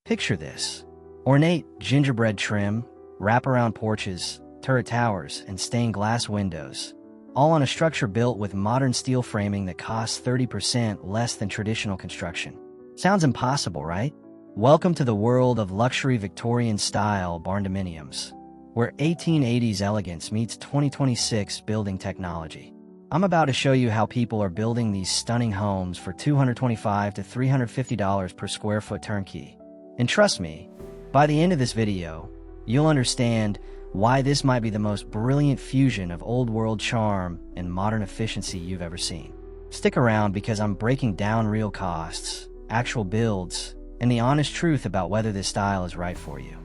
Picture this: ornate gingerbread trim, wraparound porches, turret towers, and stained glass windows, all on a structure built with modern steel framing that costs 30% less than traditional construction. Sounds impossible, right? Welcome to the world of luxury Victorian-style barndominiums, where 1880s elegance meets 2026 building technology. I'm about to show you how people are building these stunning homes for $225 to $350 per square foot turnkey. And trust me, by the end of this video, you'll understand why this might be the most brilliant fusion of old-world charm and modern efficiency you've ever seen. Stick around because I'm breaking down real costs, actual builds, and the honest truth about whether this style is right for you.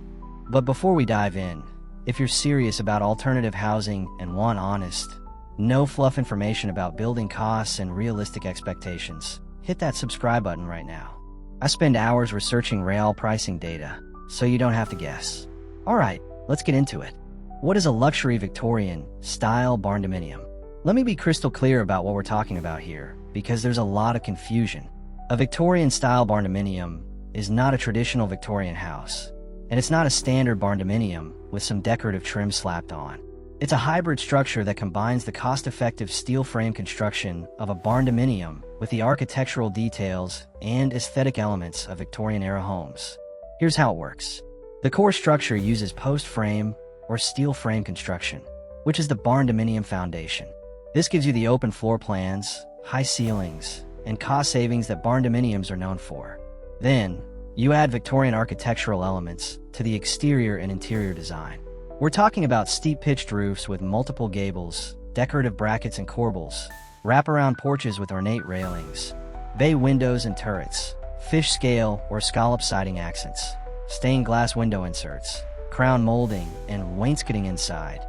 But before we dive in, if you're serious about alternative housing and want honest, no fluff information about building costs and realistic expectations, hit that subscribe button right now. I spend hours researching real pricing data, so you don't have to guess. Alright, let's get into it. What is a luxury Victorian-style barndominium? Let me be crystal clear about what we're talking about here, because there's a lot of confusion. A Victorian-style barndominium is not a traditional Victorian house, and it's not a standard barndominium with some decorative trim slapped on. It's a hybrid structure that combines the cost-effective steel frame construction of a barndominium with the architectural details and aesthetic elements of Victorian-era homes. Here's how it works. The core structure uses post-frame or steel frame construction, which is the barndominium foundation. This gives you the open floor plans, high ceilings, and cost savings that barndominiums are known for. Then, you add Victorian architectural elements to the exterior and interior design. We're talking about steep pitched roofs with multiple gables, decorative brackets and corbels, wraparound porches with ornate railings, bay windows and turrets, fish scale or scallop siding accents, stained glass window inserts, crown molding and wainscoting inside,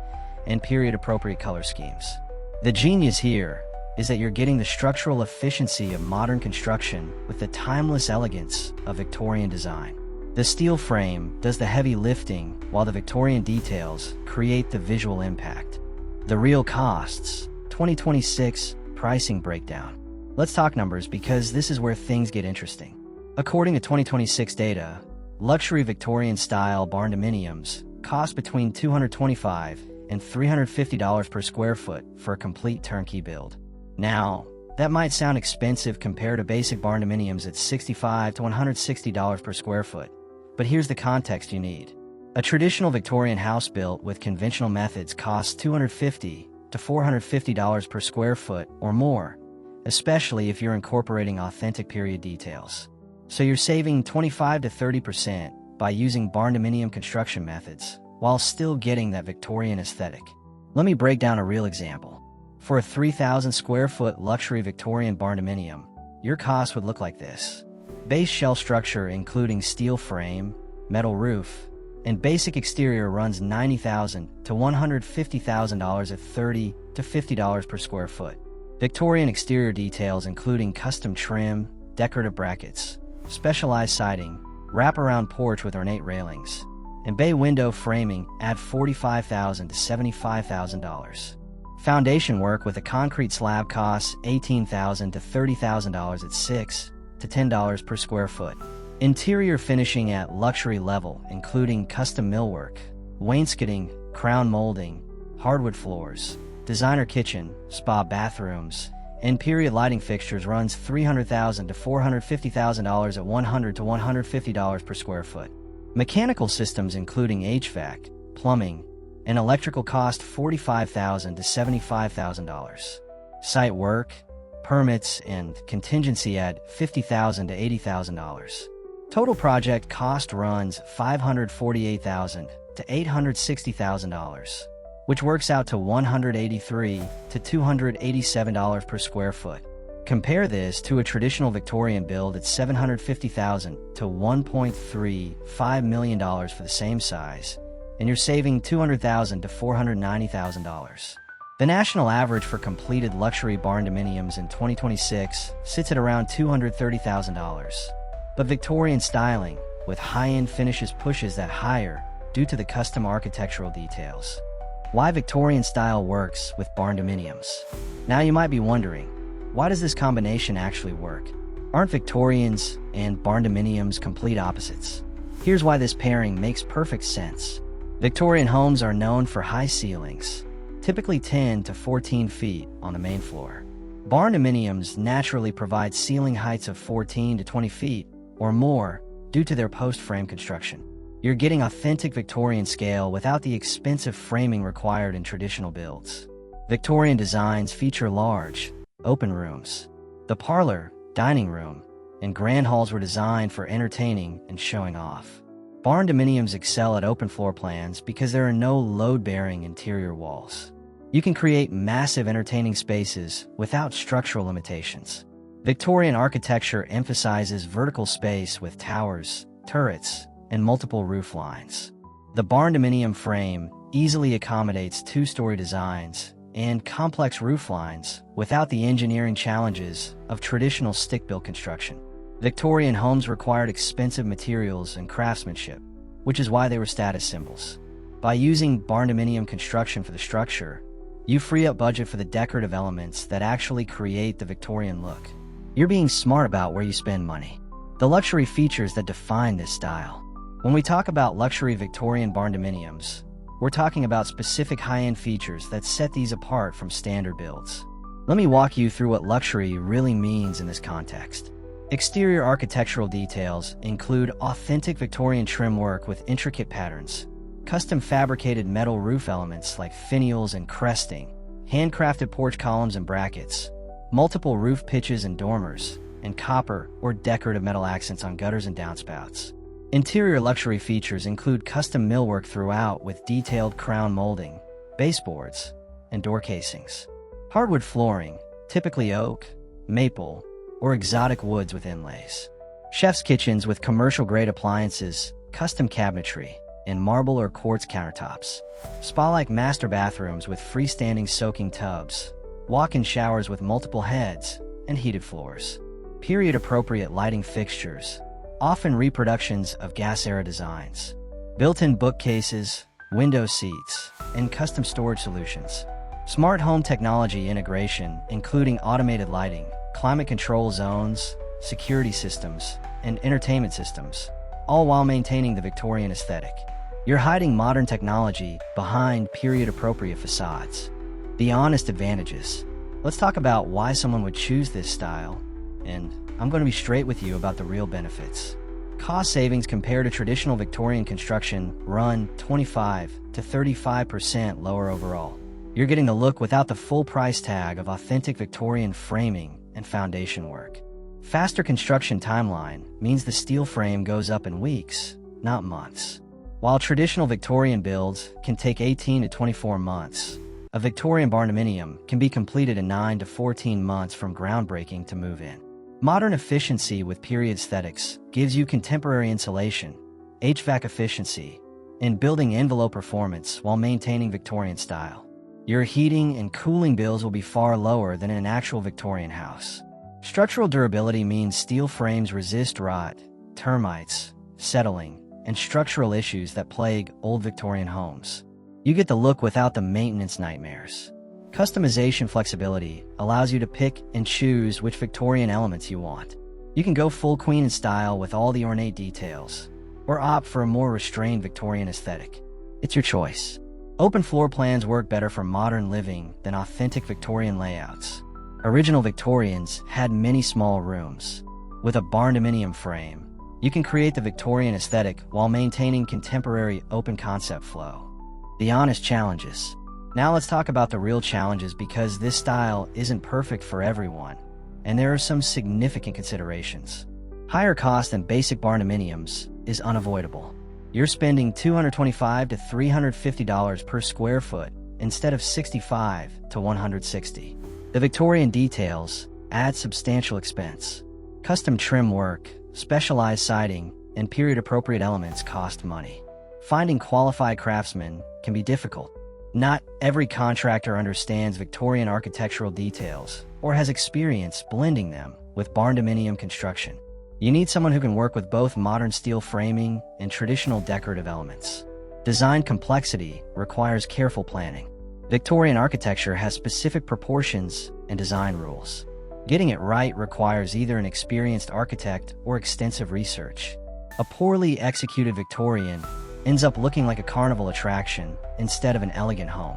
and period-appropriate color schemes. The genius here is that you're getting the structural efficiency of modern construction with the timeless elegance of Victorian design. The steel frame does the heavy lifting while the Victorian details create the visual impact. The real costs, 2026 pricing breakdown. Let's talk numbers because this is where things get interesting. According to 2026 data, luxury Victorian-style barndominiums cost between $225 and $350 per square foot for a complete turnkey build. Now, that might sound expensive compared to basic barndominiums at $65 to $160 per square foot, but here's the context you need. A traditional Victorian house built with conventional methods costs $250 to $450 per square foot or more, especially if you're incorporating authentic period details. So you're saving 25 to 30% by using barndominium construction methods, while still getting that Victorian aesthetic. Let me break down a real example. For a 3,000 square foot luxury Victorian barndominium, your cost would look like this. Base shell structure including steel frame, metal roof, and basic exterior runs $90,000 to $150,000 at $30 to $50 per square foot. Victorian exterior details including custom trim, decorative brackets, specialized siding, wraparound porch with ornate railings, and bay window framing add $45,000 to $75,000. Foundation work with a concrete slab costs $18,000 to $30,000 at $6 to $10 per square foot. Interior finishing at luxury level, including custom millwork, wainscoting, crown molding, hardwood floors, designer kitchen, spa bathrooms, and period lighting fixtures runs $300,000 to $450,000 at $100 to $150 per square foot. Mechanical systems including HVAC, plumbing, and electrical cost $45,000 to $75,000. Site work, permits, and contingency add $50,000 to $80,000. Total project cost runs $548,000 to $860,000, which works out to $183 to $287 per square foot. Compare this to a traditional Victorian build at $750,000 to $1.35 million for the same size, and you're saving $200,000 to $490,000. The national average for completed luxury barndominiums in 2026 sits at around $230,000. But Victorian styling, with high-end finishes, pushes that higher due to the custom architectural details. Why Victorian style works with barndominiums? Now you might be wondering, why does this combination actually work? Aren't Victorians and barndominiums complete opposites? Here's why this pairing makes perfect sense. Victorian homes are known for high ceilings, typically 10 to 14 feet on the main floor. Barndominiums naturally provide ceiling heights of 14 to 20 feet or more due to their post-frame construction. You're getting authentic Victorian scale without the expensive framing required in traditional builds. Victorian designs feature large, open rooms. The parlor, dining room, and grand halls were designed for entertaining and showing off. Barndominiums excel at open floor plans because there are no load-bearing interior walls. You can create massive entertaining spaces without structural limitations. Victorian architecture emphasizes vertical space with towers, turrets, and multiple roof lines. The barndominium frame easily accommodates two-story designs and complex roof lines without the engineering challenges of traditional stick-built construction. Victorian homes required expensive materials and craftsmanship, which is why they were status symbols. By using barndominium construction for the structure, you free up budget for the decorative elements that actually create the Victorian look. You're being smart about where you spend money. The luxury features that define this style. When we talk about luxury Victorian barndominiums, we're talking about specific high-end features that set these apart from standard builds. Let me walk you through what luxury really means in this context. Exterior architectural details include authentic Victorian trim work with intricate patterns, custom fabricated metal roof elements like finials and cresting, handcrafted porch columns and brackets, multiple roof pitches and dormers, and copper or decorative metal accents on gutters and downspouts. Interior luxury features include custom millwork throughout with detailed crown molding, baseboards, and door casings. Hardwood flooring, typically oak, maple, or exotic woods with inlays. Chef's kitchens with commercial-grade appliances, custom cabinetry, and marble or quartz countertops. Spa-like master bathrooms with freestanding soaking tubs, walk-in showers with multiple heads, and heated floors. Period-appropriate lighting fixtures, often reproductions of gas-era designs. Built-in bookcases, window seats, and custom storage solutions. Smart home technology integration, including automated lighting, climate control zones, security systems, and entertainment systems, all while maintaining the Victorian aesthetic. You're hiding modern technology behind period-appropriate facades. The honest advantages. Let's talk about why someone would choose this style, and I'm going to be straight with you about the real benefits. Cost savings compared to traditional Victorian construction run 25 to 35% lower overall. You're getting the look without the full price tag of authentic Victorian framing and foundation work. Faster construction timeline means the steel frame goes up in weeks, not months. While traditional Victorian builds can take 18 to 24 months, a Victorian barndominium can be completed in 9 to 14 months from groundbreaking to move-in. Modern efficiency with period aesthetics gives you contemporary insulation, HVAC efficiency, and building envelope performance while maintaining Victorian style. Your heating and cooling bills will be far lower than in an actual Victorian house. Structural durability means steel frames resist rot, termites, settling, and structural issues that plague old Victorian homes. You get the look without the maintenance nightmares. Customization flexibility allows you to pick and choose which Victorian elements you want. You can go full queen in style with all the ornate details, or opt for a more restrained Victorian aesthetic. It's your choice. Open floor plans work better for modern living than authentic Victorian layouts. Original Victorians had many small rooms. With a barndominium frame, you can create the Victorian aesthetic while maintaining contemporary open concept flow. The honest challenges. Now let's talk about the real challenges because this style isn't perfect for everyone, and there are some significant considerations. Higher cost than basic barndominiums is unavoidable. You're spending $225 to $350 per square foot instead of $65 to $160. The Victorian details add substantial expense. Custom trim work, specialized siding, and period-appropriate elements cost money. Finding qualified craftsmen can be difficult. Not every contractor understands Victorian architectural details or has experience blending them with barndominium construction. You need someone who can work with both modern steel framing and traditional decorative elements. Design complexity requires careful planning. Victorian architecture has specific proportions and design rules. Getting it right requires either an experienced architect or extensive research. A poorly executed Victorian ends up looking like a carnival attraction instead of an elegant home.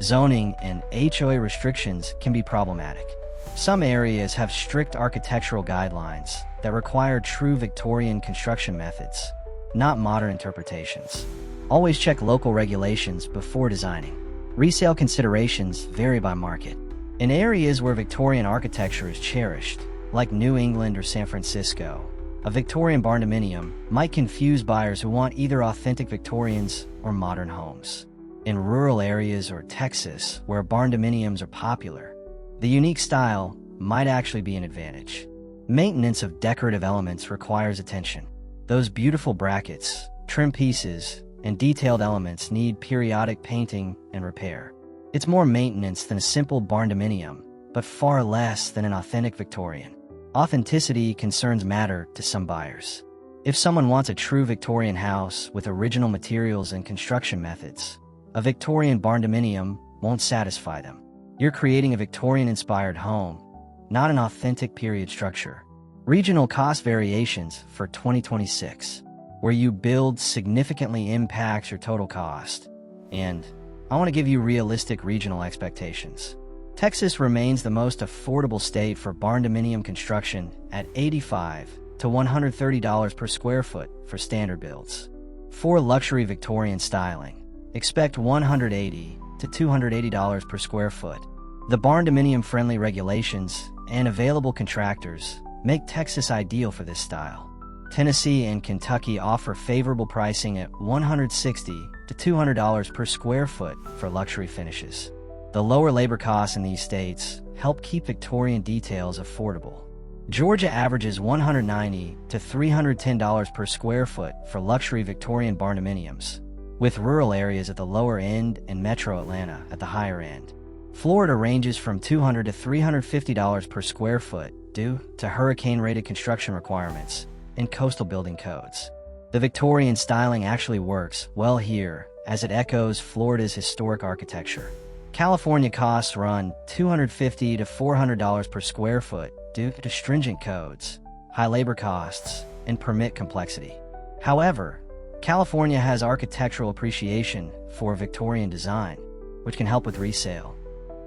Zoning and HOA restrictions can be problematic. Some areas have strict architectural guidelines that require true Victorian construction methods, not modern interpretations. Always check local regulations before designing. Resale considerations vary by market. In areas where Victorian architecture is cherished, like New England or San Francisco, a Victorian barndominium might confuse buyers who want either authentic Victorians or modern homes. In rural areas or Texas, where barndominiums are popular, the unique style might actually be an advantage. Maintenance of decorative elements requires attention. Those beautiful brackets, trim pieces, and detailed elements need periodic painting and repair. It's more maintenance than a simple barndominium, but far less than an authentic Victorian. Authenticity concerns matter to some buyers. If someone wants a true Victorian house with original materials and construction methods, a Victorian barndominium won't satisfy them. You're creating a Victorian-inspired home, not an authentic period structure. Regional cost variations for 2026, where you build significantly impacts your total cost. And I want to give you realistic regional expectations. Texas remains the most affordable state for barndominium construction at $85 to $130 per square foot for standard builds. For luxury Victorian styling, expect $180 to $280 per square foot. The barndominium-friendly regulations and available contractors make Texas ideal for this style. Tennessee and Kentucky offer favorable pricing at $160 to $200 per square foot for luxury finishes. The lower labor costs in these states help keep Victorian details affordable. Georgia averages $190 to $310 per square foot for luxury Victorian barndominiums, with rural areas at the lower end and metro Atlanta at the higher end. Florida ranges from $200 to $350 per square foot due to hurricane-rated construction requirements and coastal building codes. The Victorian styling actually works well here, as it echoes Florida's historic architecture. California costs run $250 to $400 per square foot due to stringent codes, high labor costs, and permit complexity. However, California has architectural appreciation for Victorian design, which can help with resale.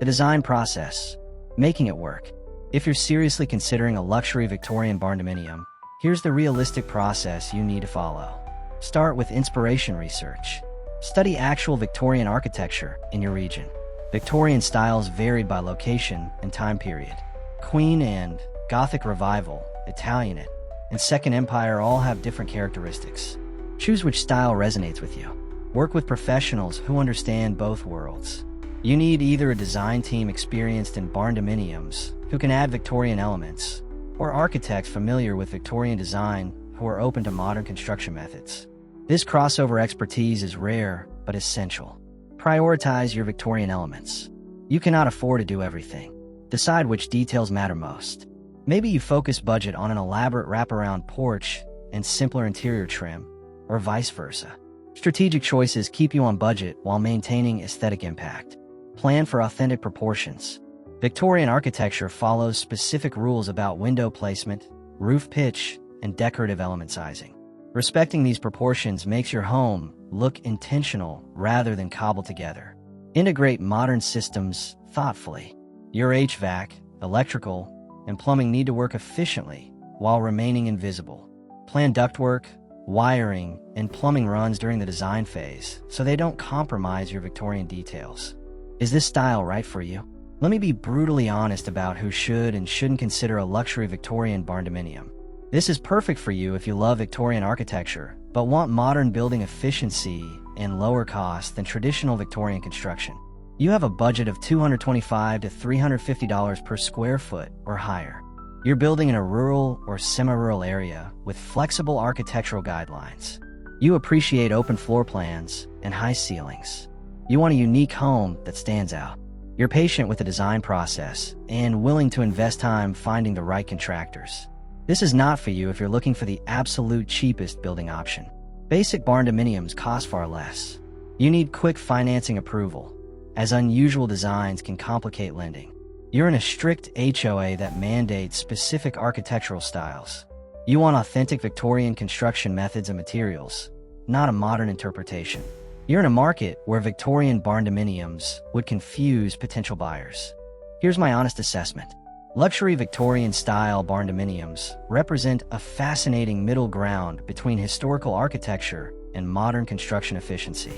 The design process, making it work. If you're seriously considering a luxury Victorian barndominium, here's the realistic process you need to follow. Start with inspiration research. Study actual Victorian architecture in your region. Victorian styles varied by location and time period. Queen and Gothic Revival, Italianate, and Second Empire all have different characteristics. Choose which style resonates with you. Work with professionals who understand both worlds. You need either a design team experienced in barndominiums who can add Victorian elements, or architects familiar with Victorian design who are open to modern construction methods. This crossover expertise is rare but essential. Prioritize your Victorian elements. You cannot afford to do everything. Decide which details matter most. Maybe you focus budget on an elaborate wraparound porch and simpler interior trim, or vice versa. Strategic choices keep you on budget while maintaining aesthetic impact. Plan for authentic proportions. Victorian architecture follows specific rules about window placement, roof pitch, and decorative element sizing. Respecting these proportions makes your home look intentional rather than cobbled together. Integrate modern systems thoughtfully. Your HVAC, electrical, and plumbing need to work efficiently while remaining invisible. Plan ductwork, wiring, and plumbing runs during the design phase so they don't compromise your Victorian details. Is this style right for you? Let me be brutally honest about who should and shouldn't consider a luxury Victorian barndominium. This is perfect for you if you love Victorian architecture, but want modern building efficiency and lower cost than traditional Victorian construction. You have a budget of $225 to $350 per square foot or higher. You're building in a rural or semi-rural area with flexible architectural guidelines. You appreciate open floor plans and high ceilings. You want a unique home that stands out. You're patient with the design process and willing to invest time finding the right contractors. This is not for you if you're looking for the absolute cheapest building option. Basic barndominiums cost far less. You need quick financing approval, as unusual designs can complicate lending. You're in a strict HOA that mandates specific architectural styles. You want authentic Victorian construction methods and materials, not a modern interpretation. You're in a market where Victorian barndominiums would confuse potential buyers. Here's my honest assessment. Luxury Victorian-style barndominiums represent a fascinating middle ground between historical architecture and modern construction efficiency.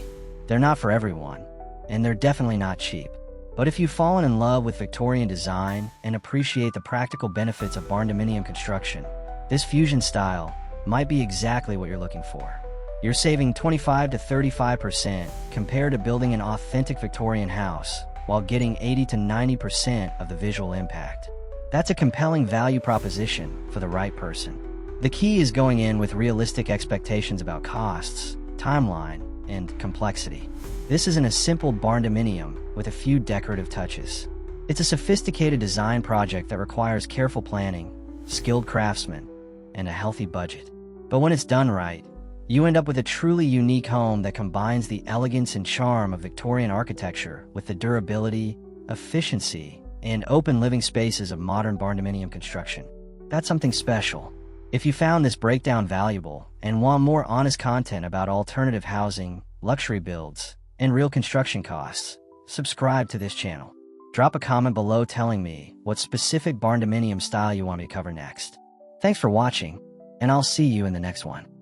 They're not for everyone, and they're definitely not cheap. But if you've fallen in love with Victorian design and appreciate the practical benefits of barndominium construction, this fusion style might be exactly what you're looking for. You're saving 25 to 35% compared to building an authentic Victorian house, while getting 80 to 90% of the visual impact. That's a compelling value proposition for the right person. The key is going in with realistic expectations about costs, timeline, and complexity. This isn't a simple barndominium with a few decorative touches. It's a sophisticated design project that requires careful planning, skilled craftsmen, and a healthy budget. But when it's done right, you end up with a truly unique home that combines the elegance and charm of Victorian architecture with the durability, efficiency, and open living spaces of modern barndominium construction. That's something special. If you found this breakdown valuable and want more honest content about alternative housing, luxury builds, and real construction costs, subscribe to this channel. Drop a comment below telling me what specific barndominium style you want me to cover next. Thanks for watching, and I'll see you in the next one.